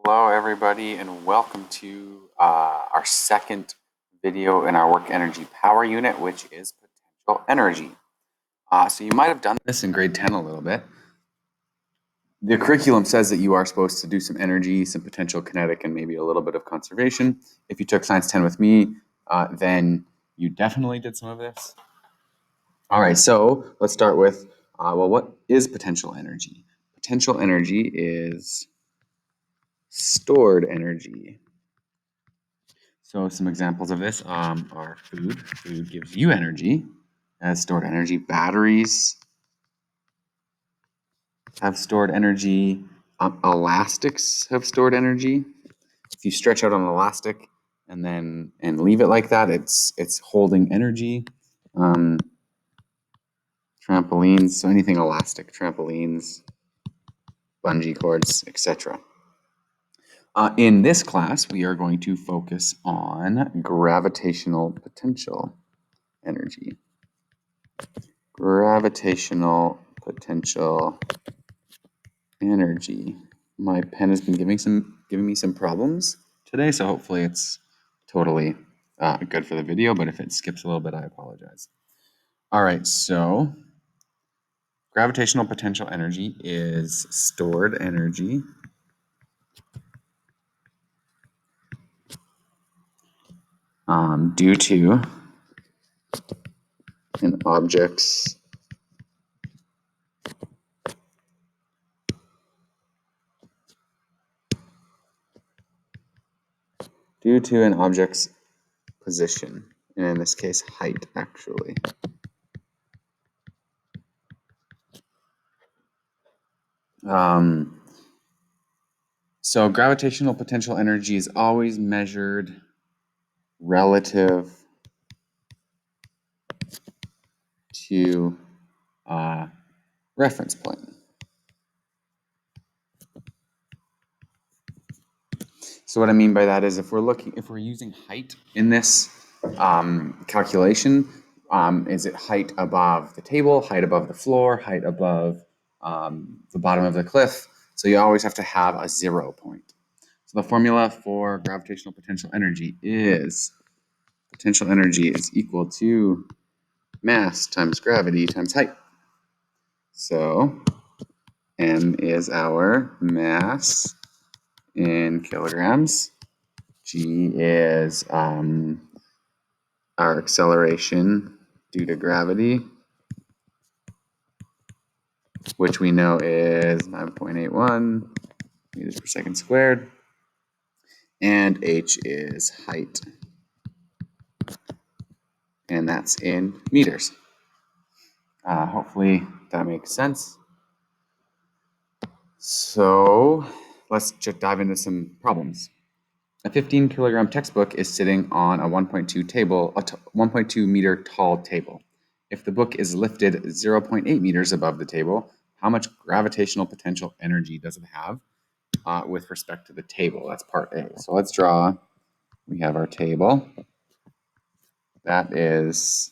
Hello everybody and welcome to our second video in our work energy power unit, which is potential energy. So you might have done this in grade 10 a little bit. The curriculum says that you are supposed to do some energy, some potential kinetic, and maybe a little bit of conservation. If you took Science 10 with me, then you definitely did some of this. All right, so let's start with, what is potential energy? Potential energy is stored energy. So some examples of this are food. Food gives you energy, has stored energy. Batteries have stored energy. Elastics have stored energy. If you stretch out an elastic and leave it like that, it's holding energy. Trampolines, so anything elastic, trampolines, bungee cords, etc. In this class, we are going to focus on gravitational potential energy. Gravitational potential energy. My pen has been giving me some problems today, so hopefully it's totally good for the video, but if it skips a little bit, I apologize. All right, so gravitational potential energy is stored energy due to an object's position, and in this case, height, actually. So gravitational potential energy is always measured relative to reference point. So what I mean by that is if we're using height in this calculation, is it height above the table, height above the floor, height above the bottom of the cliff? So you always have to have a 0 point. So the formula for gravitational potential energy is potential energy is equal to mass times gravity times height. So m is our mass in kilograms. G is our acceleration due to gravity, which we know is 9.81 meters per second squared. And h is height, and that's in meters. Hopefully that makes sense. So let's just dive into some problems. A 15 kilogram textbook is sitting on a 1.2 meter tall table. If the book is lifted 0.8 meters above the table, how much gravitational potential energy does it have with respect to the table? That's part A. So let's draw. We have our table. That is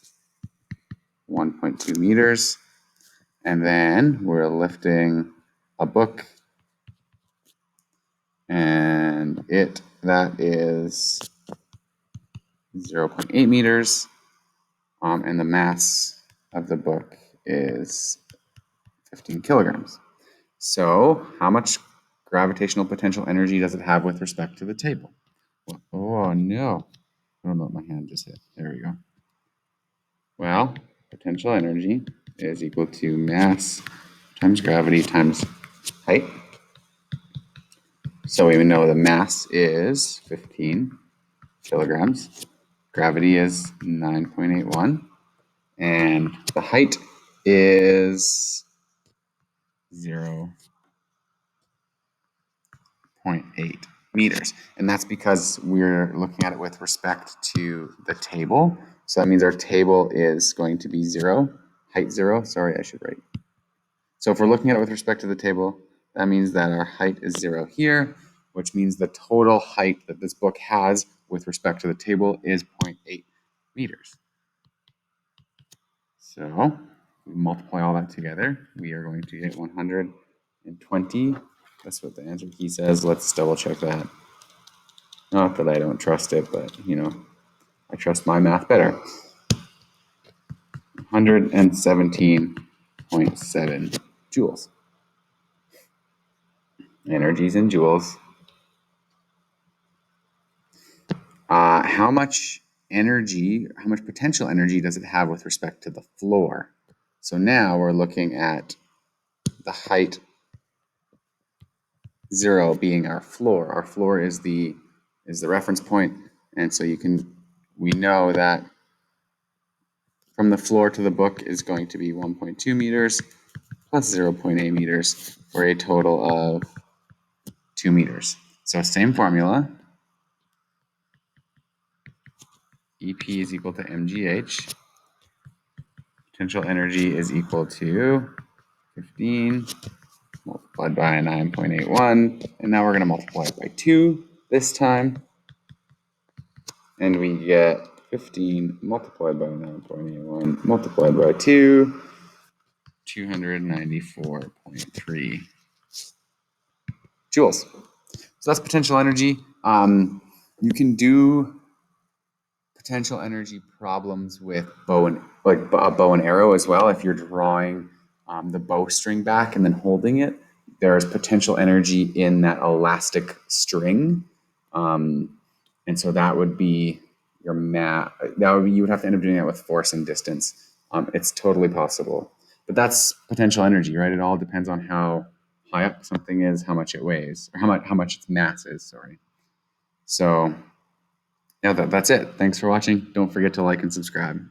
1.2 meters. And then we're lifting a book, and that is 0.8 meters. And the mass of the book is 15 kilograms. So how much gravitational potential energy does it have with respect to the table? Oh no, I don't know what my hand just hit. There we go. Well, potential energy is equal to mass times gravity times height. So we know the mass is 15 kilograms. Gravity is 9.81. And the height is 0.8 meters. And that's because we're looking at it with respect to the table. So that means our table is going to be 0, height 0. Sorry, I should write. So if we're looking at it with respect to the table, that means that our height is 0 here, which means the total height that this book has with respect to the table is 0.8 meters. So we multiply all that together, we are going to get 120 That's what the answer key says. Let's double check that. Not that I don't trust it, but I trust my math better. 117.7 joules. Energy's in joules. How much energy, how much potential energy does it have with respect to the floor? So now we're looking at the height 0 being our floor. Our floor is the reference point, and so we know that from the floor to the book is going to be 1.2 meters plus 0.8 meters for a total of 2 meters. So same formula. EP is equal to mgh. Potential energy is equal to 15 multiplied by 9.81. And now we're going to multiply it by 2 this time. And we get 15 multiplied by 9.81 multiplied by 2, 294.3 joules. So that's potential energy. You can do potential energy problems with a bow and arrow as well. If you're drawing the bowstring back and then holding it, there's potential energy in that elastic string, and so that would be your math. You would have to end up doing that with force and distance. It's totally possible, but that's potential energy, right? It all depends on how high up something is, how much it weighs, or how much its mass is. Sorry. So yeah, that's it. Thanks for watching. Don't forget to like and subscribe.